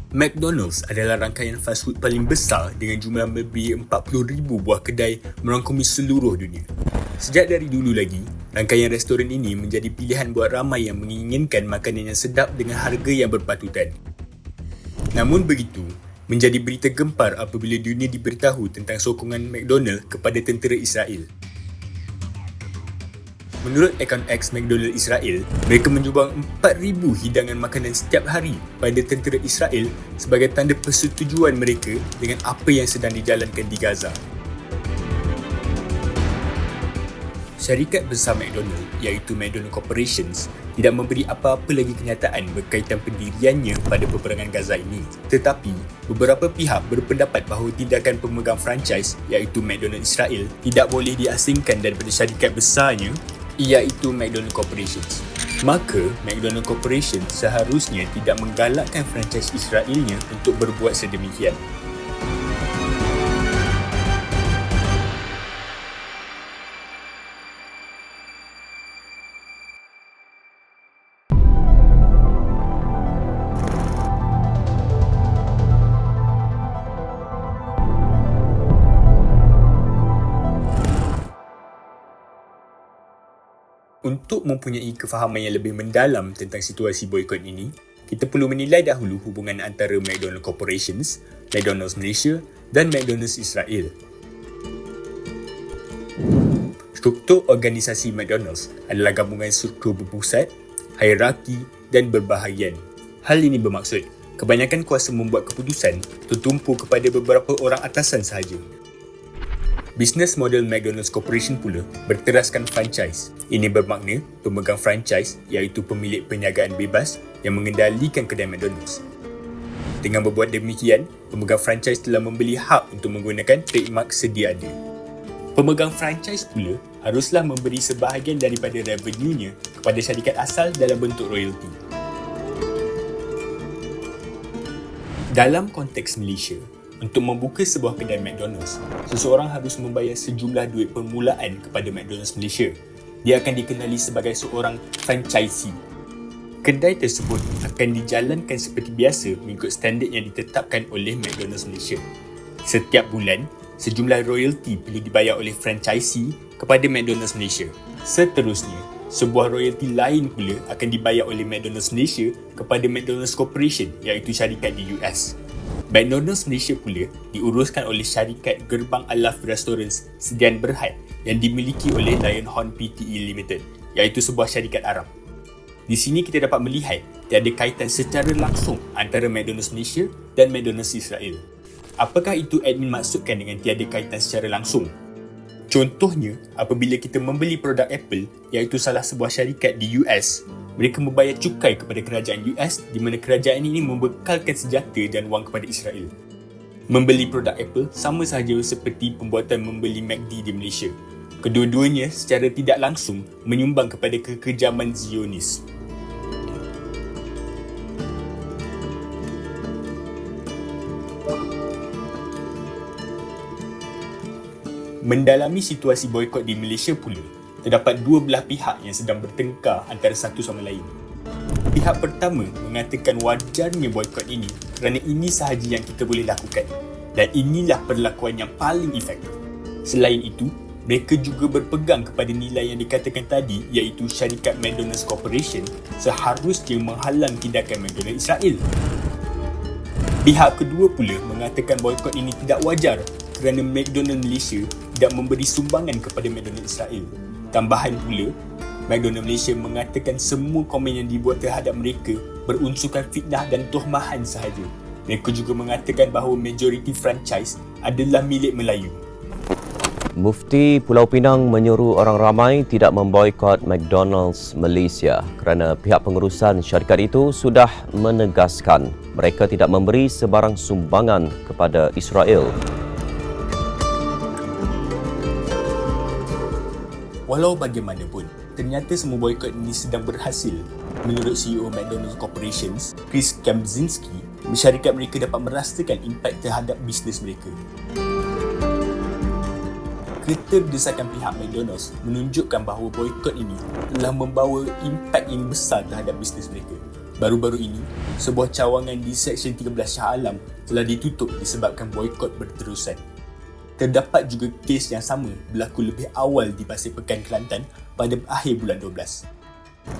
McDonald's adalah rangkaian fast food paling besar dengan jumlah melebihi 40,000 buah kedai merangkumi seluruh dunia. Sejak dari dulu lagi, rangkaian restoran ini menjadi pilihan buat ramai yang menginginkan makanan yang sedap dengan harga yang berpatutan. Namun begitu, menjadi berita gempar apabila dunia diberitahu tentang sokongan McDonald kepada tentera Israel. Menurut akaun X McDonald Israel, mereka menyumbang 4,000 hidangan makanan setiap hari pada tentera Israel sebagai tanda persetujuan mereka dengan apa yang sedang dijalankan di Gaza. Syarikat besar McDonald iaitu McDonald Corporations tidak memberi apa-apa lagi kenyataan berkaitan pendiriannya pada peperangan Gaza ini. Tetapi, beberapa pihak berpendapat bahawa tindakan pemegang franchise iaitu McDonald Israel tidak boleh diasingkan daripada syarikat besarnya iaitu McDonald Corporations. Maka, McDonald Corporation seharusnya tidak menggalakkan franchise Israelnya untuk berbuat sedemikian. Untuk mempunyai kefahaman yang lebih mendalam tentang situasi boikot ini, kita perlu menilai dahulu hubungan antara McDonald Corporations, McDonald's Malaysia dan McDonald's Israel. Struktur organisasi McDonald's adalah gabungan struktur berpusat, hierarki dan berbahagian. Hal ini bermaksud, kebanyakan kuasa membuat keputusan tertumpu kepada beberapa orang atasan sahaja. Bisnes model McDonald's Corporation pula berteraskan franchise. Ini bermakna pemegang franchise iaitu pemilik perniagaan bebas yang mengendalikan kedai McDonald's. Dengan berbuat demikian, pemegang franchise telah membeli hak untuk menggunakan trademark sedia ada. Pemegang franchise pula haruslah memberi sebahagian daripada revenue-nya kepada syarikat asal dalam bentuk royalty. Dalam konteks Malaysia, untuk membuka sebuah kedai McDonald's, seseorang harus membayar sejumlah duit permulaan kepada McDonald's Malaysia. Dia akan dikenali sebagai seorang franchisee. Kedai tersebut akan dijalankan seperti biasa mengikut standard yang ditetapkan oleh McDonald's Malaysia. Setiap bulan, sejumlah royalty perlu dibayar oleh franchisee kepada McDonald's Malaysia. Seterusnya, sebuah royalty lain pula akan dibayar oleh McDonald's Malaysia kepada McDonald's Corporation iaitu syarikat di US. McDonald's Malaysia pula diuruskan oleh syarikat Gerbang Alaf Restaurants Sedian Berhad yang dimiliki oleh Lionhorn Pte Limited iaitu sebuah syarikat Arab. Di sini kita dapat melihat tiada kaitan secara langsung antara McDonald's Malaysia dan McDonald's Israel. Apakah itu admin maksudkan dengan tiada kaitan secara langsung? Contohnya, apabila kita membeli produk Apple iaitu salah sebuah syarikat di US, mereka membayar cukai kepada kerajaan US di mana kerajaan ini membekalkan senjata dan wang kepada Israel. Membeli produk Apple sama sahaja seperti pembuatan membeli McD di Malaysia. Kedua-duanya secara tidak langsung menyumbang kepada kekejaman Zionis. Mendalami situasi boikot di Malaysia pula, terdapat dua belah pihak yang sedang bertengkar antara satu sama lain. Pihak pertama mengatakan wajarnya boikot ini kerana ini sahaja yang kita boleh lakukan dan inilah perlakuan yang paling efektif. Selain itu, mereka juga berpegang kepada nilai yang dikatakan tadi iaitu syarikat McDonald's Corporation seharusnya menghalang tindakan McDonald Israel. Pihak kedua pula mengatakan boikot ini tidak wajar kerana McDonald Malaysia tidak memberi sumbangan kepada McDonald Israel. Tambahan pula, McDonald Malaysia mengatakan semua komen yang dibuat terhadap mereka berunsurkan fitnah dan tuhmahan sahaja. Mereka juga mengatakan bahawa majoriti franchise adalah milik Melayu. Mufti Pulau Pinang menyuruh orang ramai tidak memboikot McDonald's Malaysia kerana pihak pengurusan syarikat itu sudah menegaskan mereka tidak memberi sebarang sumbangan kepada Israel. Walau bagaimanapun, ternyata semua boikot ini sedang berhasil. Menurut CEO McDonald's Corporations, Chris Kempczynski, syarikat mereka dapat merasakan impak terhadap bisnes mereka. Keterdesakan pihak McDonald's menunjukkan bahawa boikot ini telah membawa impak yang besar terhadap bisnes mereka. Baru-baru ini, sebuah cawangan di Seksyen 13 Shah Alam telah ditutup disebabkan boikot berterusan. Terdapat juga kes yang sama berlaku lebih awal di Pasir Pekan, Kelantan pada akhir bulan 12.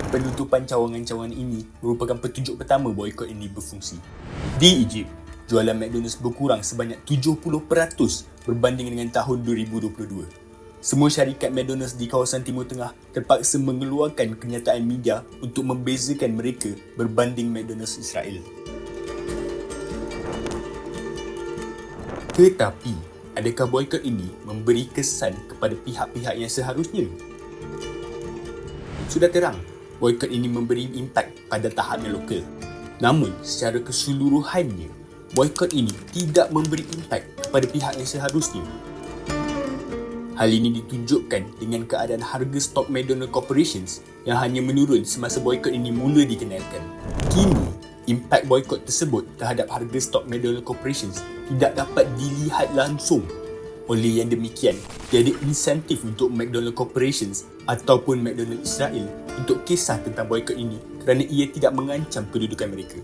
Penutupan cawangan-cawangan ini merupakan petunjuk pertama boikot ini berfungsi. Di Egypt, jualan McDonald's berkurang sebanyak 70% berbanding dengan tahun 2022. Semua syarikat McDonald's di kawasan Timur Tengah terpaksa mengeluarkan kenyataan media untuk membezakan mereka berbanding McDonald's Israel. Tetapi, adakah boikot ini memberi kesan kepada pihak-pihak yang seharusnya? Sudah terang, boikot ini memberi impak pada tahap yang lokal. Namun, secara keseluruhannya, boikot ini tidak memberi impak kepada pihak yang seharusnya. Hal ini ditunjukkan dengan keadaan harga stok McDonald Corporations yang hanya menurun semasa boikot ini mula dikenalkan. Kini, impak boikot tersebut terhadap harga stok McDonald Corporations tidak dapat dilihat langsung. Oleh yang demikian, tiada insentif untuk McDonald Corporations ataupun McDonald Israel untuk kisah tentang boikot ini kerana ia tidak mengancam kedudukan mereka.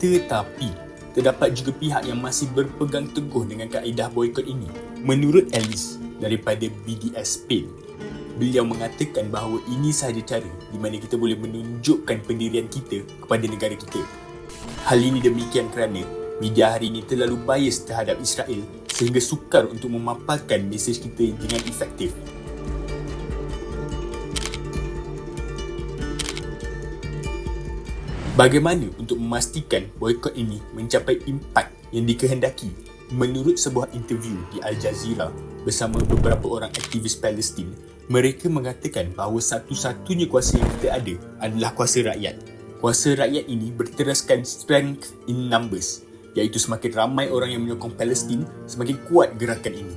Tetapi, terdapat juga pihak yang masih berpegang teguh dengan kaedah boikot ini. Menurut Alice daripada BDS Spain, beliau mengatakan bahawa ini sahaja cara di mana kita boleh menunjukkan pendirian kita kepada negara kita. Hal ini demikian kerana media hari ini terlalu bias terhadap Israel sehingga sukar untuk memaparkan mesej kita dengan efektif. Bagaimana untuk memastikan boikot ini mencapai impak yang dikehendaki? Menurut sebuah interview di Al Jazeera bersama beberapa orang aktivis Palestin, mereka mengatakan bahawa satu-satunya kuasa yang kita ada adalah kuasa rakyat. Kuasa rakyat ini berteraskan strength in numbers, iaitu semakin ramai orang yang menyokong Palestin, semakin kuat gerakan ini.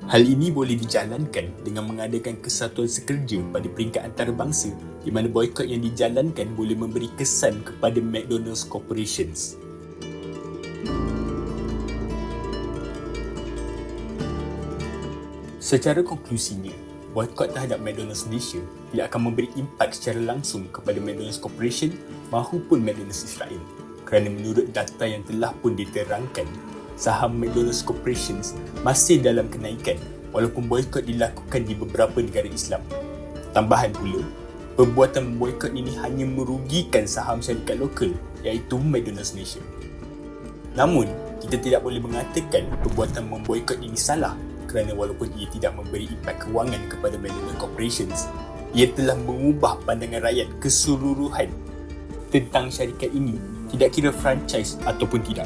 Hal ini boleh dijalankan dengan mengadakan kesatuan sekerja pada peringkat antarabangsa di mana boikot yang dijalankan boleh memberi kesan kepada McDonald's Corporations. Secara konklusinya, boikot terhadap McDonald's Malaysia tidak akan memberi impak secara langsung kepada McDonald's Corporation maupun McDonald's Israel kerana menurut data yang telah pun diterangkan, saham McDonald's Corporations masih dalam kenaikan walaupun boikot dilakukan di beberapa negara Islam. Tambahan pula, perbuatan boikot ini hanya merugikan saham syarikat lokal iaitu McDonald's Malaysia. Namun, kita tidak boleh mengatakan perbuatan memboikot ini salah kerana walaupun ia tidak memberi impak kewangan kepada McDonald's Corporations, ia telah mengubah pandangan rakyat keseluruhan tentang syarikat ini, tidak kira franchise ataupun tidak.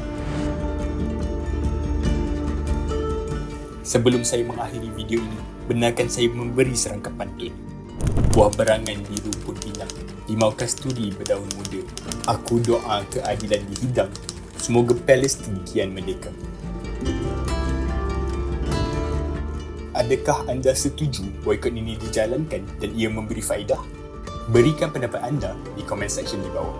Sebelum saya mengakhiri video ini, benarkan saya memberi serangkap pantun. Buah berangan di rumput pinang, limau kasturi berdaun muda. Aku doa keadilan dihidang, semoga Palestin kian merdeka. Adakah anda setuju boikot ini dijalankan dan ia memberi faedah? Berikan pendapat anda di komen seksyen di bawah.